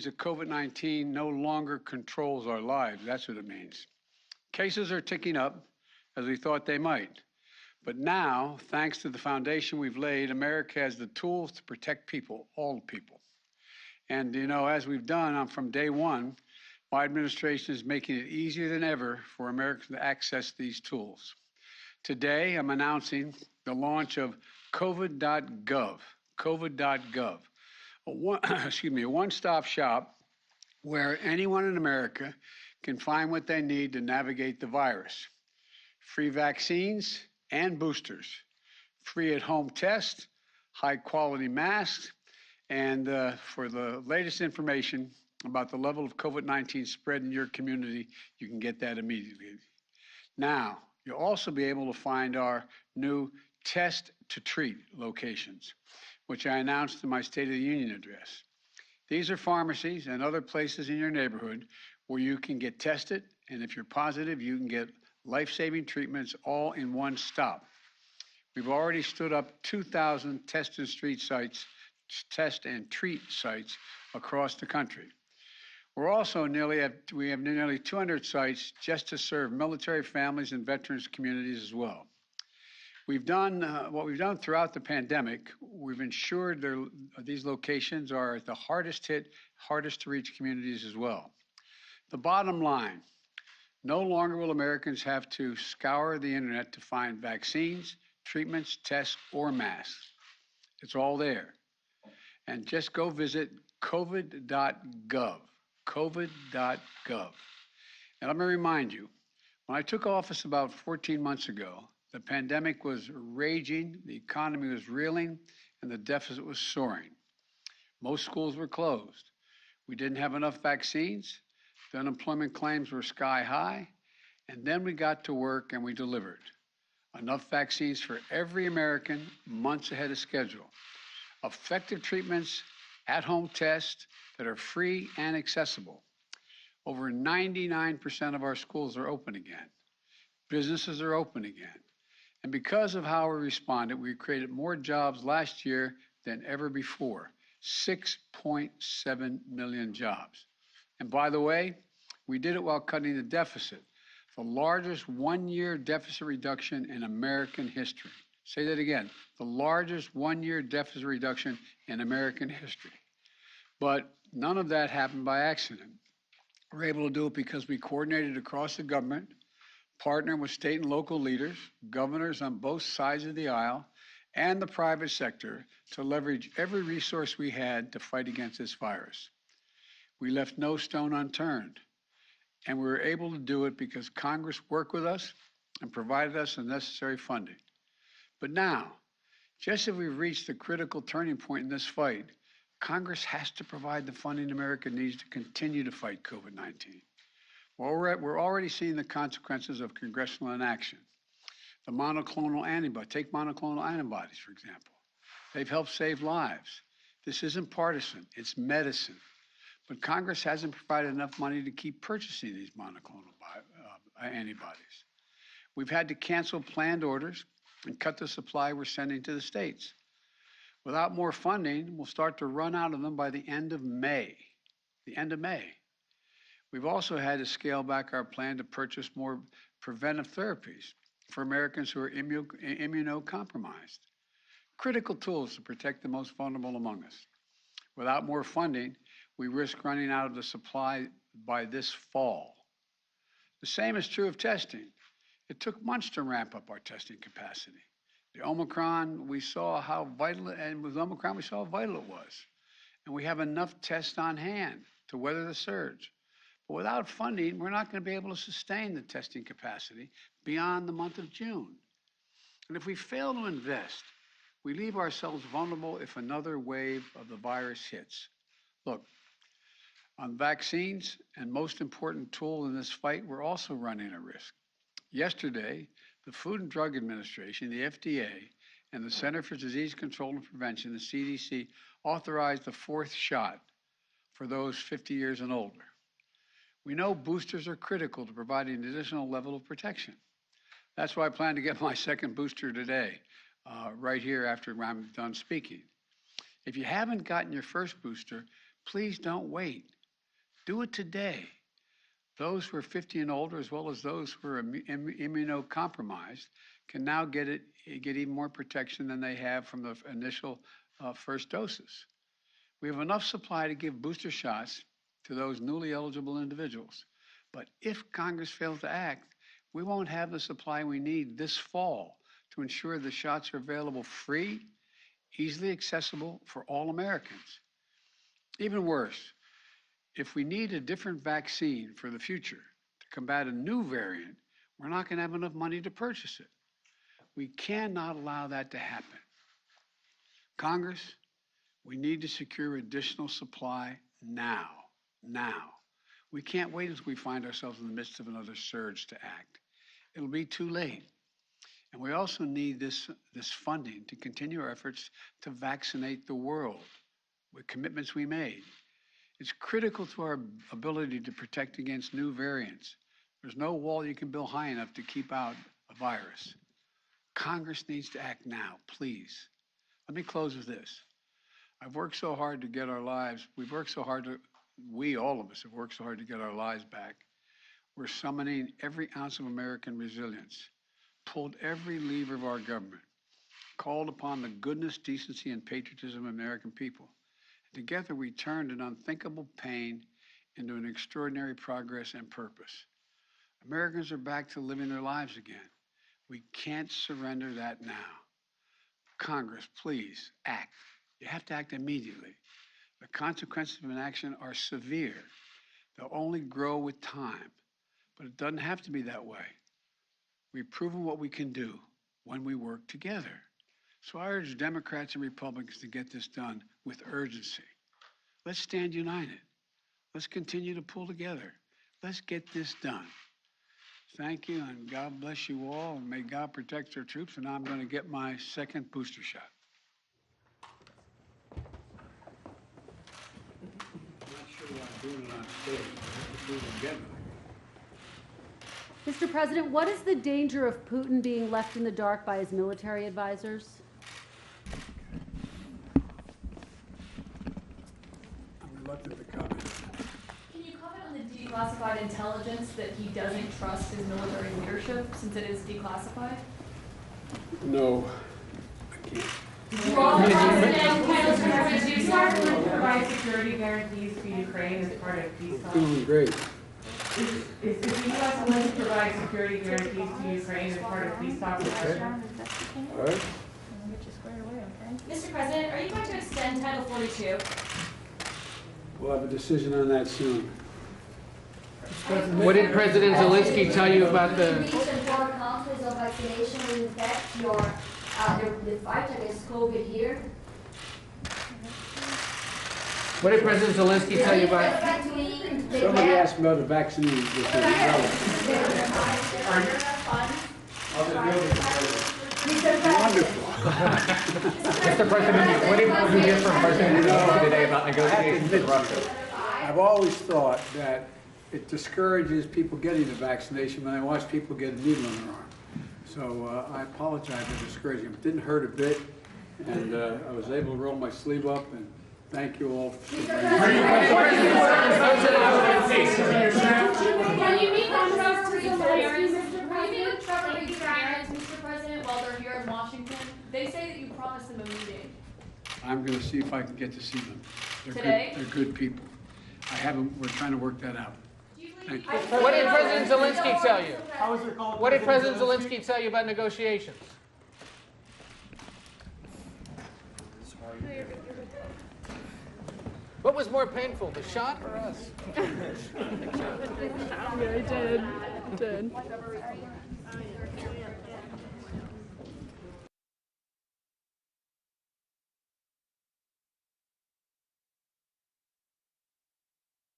that COVID-19 no longer controls our lives. That's what it means. Cases are ticking up as we thought they might. But now, thanks to the foundation we've laid, America has the tools to protect people, all people. And, as we've done from day one, my administration is making it easier than ever for Americans to access these tools. Today, I'm announcing the launch of COVID.gov, COVID.gov, a one-stop shop where anyone in America can find what they need to navigate the virus. Free vaccines and boosters, free at-home tests, high-quality masks, and for the latest information about the level of COVID-19 spread in your community, you can get that immediately. Now, you'll also be able to find our new Test to Treat locations, which I announced in my State of the Union address. These are pharmacies and other places in your neighborhood where you can get tested, and if you're positive, you can get life-saving treatments all in one stop. We've already stood up 2,000 test and treat sites across the country. We're also we have nearly 200 sites just to serve military families and veterans communities as well. We've done what we've done throughout the pandemic. We've ensured these locations are at the hardest hit, hardest to reach communities as well. The bottom line, no longer will Americans have to scour the internet to find vaccines, treatments, tests, or masks. It's all there. And just go visit covid.gov, covid.gov. And I'm going to remind you, when I took office about 14 months ago, the pandemic was raging, the economy was reeling, and the deficit was soaring. Most schools were closed. We didn't have enough vaccines. The unemployment claims were sky high. And then we got to work and we delivered. Enough vaccines for every American months ahead of schedule. Effective treatments, at-home tests that are free and accessible. Over 99% of our schools are open again. Businesses are open again. And because of how we responded, we created more jobs last year than ever before, 6.7 million jobs. And by the way, we did it while cutting the deficit, the largest one-year deficit reduction in American history. Say that again, the largest one-year deficit reduction in American history. But none of that happened by accident. We're able to do it because we coordinated across the government, partnered with state and local leaders, governors on both sides of the aisle, and the private sector to leverage every resource we had to fight against this virus. We left no stone unturned, and we were able to do it because Congress worked with us and provided us the necessary funding. But now, just as we've reached the critical turning point in this fight, Congress has to provide the funding America needs to continue to fight COVID-19. We're already seeing the consequences of congressional inaction. The monoclonal antibody, take monoclonal antibodies, for example. They've helped save lives. This isn't partisan, it's medicine. But Congress hasn't provided enough money to keep purchasing these monoclonal antibodies. We've had to cancel planned orders and cut the supply we're sending to the states. Without more funding, we'll start to run out of them by the end of May. The end of May. We've also had to scale back our plan to purchase more preventive therapies for Americans who are immunocompromised. Critical tools to protect the most vulnerable among us. Without more funding, we risk running out of the supply by this fall. The same is true of testing. It took months to ramp up our testing capacity. The Omicron, we saw how vital, and with Omicron, we saw how vital it was. And we have enough tests on hand to weather the surge. But without funding, we're not going to be able to sustain the testing capacity beyond the month of June. And if we fail to invest, we leave ourselves vulnerable if another wave of the virus hits. Look, on vaccines, and most important tool in this fight, we're also running a risk. Yesterday, the Food and Drug Administration, the FDA, and the Center for Disease Control and Prevention, the CDC, authorized the fourth shot for those 50 years and older. We know boosters are critical to providing an additional level of protection. That's why I plan to get my second booster today, right here after I'm done speaking. If you haven't gotten your first booster, Please don't wait. Do it today. Those who are 50 and older, as well as those who are immunocompromised, can now get even more protection than they have from the initial first doses. We have enough supply to give booster shots to those newly eligible individuals. But if Congress fails to act, we won't have the supply we need this fall to ensure the shots are available free, easily accessible for all Americans. Even worse, if we need a different vaccine for the future to combat a new variant, we're not going to have enough money to purchase it. We cannot allow that to happen. Congress, we need to secure additional supply now. We can't wait until we find ourselves in the midst of another surge to act. It'll be too late. And we also need this funding to continue our efforts to vaccinate the world with commitments we made. It's critical to our ability to protect against new variants. There's no wall you can build high enough to keep out a virus. Congress needs to act now, please. Let me close with this. I've worked so hard to get our lives, all of us have worked so hard to get our lives back. We're summoning every ounce of American resilience, pulled every lever of our government, called upon the goodness, decency, and patriotism of American people. Together, we turned an unthinkable pain into an extraordinary progress and purpose. Americans are back to living their lives again. We can't surrender that now. Congress, please act. You have to act immediately. The consequences of inaction are severe. They'll only grow with time, but it doesn't have to be that way. We've proven what we can do when we work together. So I urge Democrats and Republicans to get this done with urgency. Let's stand united. Let's continue to pull together. Let's get this done. Thank you, and God bless you all, and may God protect our troops. And I'm going to get my second booster shot. I'm not sure why I'm doing it on stage. I have to do it again. Mr. President, what is the danger of Putin being left in the dark by his military advisors? I'm reluctant to comment. Can you comment on the declassified intelligence that he doesn't trust his military leadership since it is declassified? No, I can't. Do you start to provide security guarantees for Ukraine as part of peace talks? Doing great. Is the U.S. willing to provide security guarantees to Ukraine as part of peace talks? Okay. All right. Mr. President, are you going to extend Title 42? We'll have a decision on that soon. What did President Zelensky tell you about the... Recent four countries of vaccination will impact the fight against COVID here. What did President Zelensky tell you about... Somebody asked about the vaccines. Wonderful. Mr. President, what did you hear from President Zelensky today about negotiations with Russia? I've always thought that it discourages people getting the vaccination when they watch people get a needle in their arm. So I apologize for discouraging them. It didn't hurt a bit, and I was able to roll my sleeve up, and thank you all for When you meet with Trevor parents, Mr. President, while they're here in Washington, they say that you promised them a meeting. I'm going to see if I can get to see them. Today? They're good people. We're trying to work that out. Thank you. What did President Zelensky tell you? What did President Zelensky tell you about negotiations? What was more painful, the shot or us? Yeah, I did.